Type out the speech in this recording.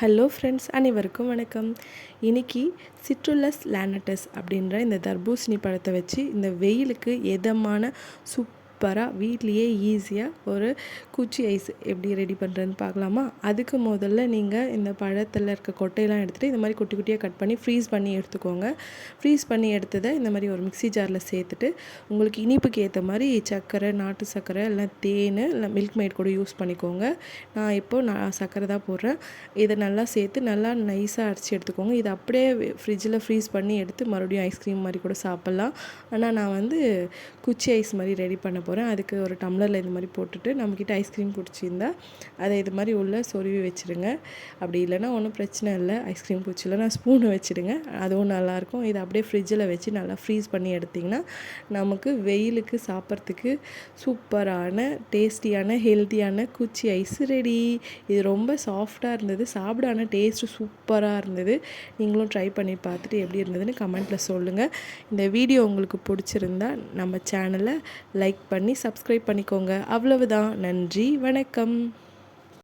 Hello friends, அனைவருக்கும் வணக்கம். இன்றைக்கி சிட்ருல்லஸ் லேனட்டஸ் அப்படின்ற இந்த தர்பூசணி பழத்தை வச்சு இந்த வெயிலுக்கு எதமான சூப்பராக வீட்லேயே ஈஸியாக ஒரு குச்சி ஐஸ் எப்படி ரெடி பண்ணுறதுன்னு பார்க்கலாமா? அதுக்கு முதல்ல நீங்கள் இந்த பழத்தில் இருக்க கொட்டையெல்லாம் எடுத்துகிட்டு இந்த மாதிரி குட்டி குட்டியாக கட் பண்ணி ஃப்ரீஸ் பண்ணி எடுத்துக்கோங்க. ஃப்ரீஸ் பண்ணி எடுத்ததை இந்த மாதிரி ஒரு மிக்ஸி ஜாரில் சேர்த்துட்டு உங்களுக்கு இனிப்புக்கு ஏற்ற மாதிரி சர்க்கரை, நாட்டு சர்க்கரை, இல்லை தேன், இல்லை மில்க் மேட் கூட யூஸ் பண்ணிக்கோங்க. நான் சர்க்கரை தான் போடுறேன். இதை நல்லா சேர்த்து நல்லா நைஸாக அரைச்சி எடுத்துக்கோங்க. இதை அப்படியே ஃப்ரிட்ஜில் ஃப்ரீஸ் பண்ணி எடுத்து மறுபடியும் ஐஸ்கிரீம் மாதிரி கூட சாப்பிட்லாம். ஆனால் நான் குச்சி ஐஸ் மாதிரி ரெடி பண்ண போகிறேன். அதுக்கு ஒரு டம்ளரில் இது மாதிரி போட்டுட்டு நம்மக்கிட்ட ஐஸ்கிரீம் பிடிச்சிருந்தா அதை இது மாதிரி உள்ளே சொருவி வச்சுடுங்க. அப்படி இல்லைன்னா ஒன்றும் பிரச்சனை இல்லை, ஐஸ்கிரீம் குச்சியில் நான் ஸ்பூனை வச்சுடுங்க, அதுவும் நல்லாயிருக்கும். இதை அப்படியே ஃப்ரிட்ஜில் வச்சு நல்லா ஃப்ரீஸ் பண்ணி எடுத்திங்கன்னா நமக்கு வெயிலுக்கு சாப்பிட்றதுக்கு சூப்பரான டேஸ்டியான ஹெல்த்தியான குச்சி ஐஸ் ரெடி. இது ரொம்ப சாஃப்டாக இருந்தது, சாப்பிட ஆனால் டேஸ்ட்டு சூப்பராக இருந்தது. நீங்களும் ட்ரை பண்ணி பார்த்துட்டு எப்படி இருந்ததுன்னு கமெண்ட்டில் சொல்லுங்கள். இந்த வீடியோ உங்களுக்கு பிடிச்சிருந்தா நம்ம சேனலை லைக் பண்ணி சப்ஸ்கிரைப் பண்ணிக்கோங்க. அவ்வளவுதான். நன்றி, வணக்கம்.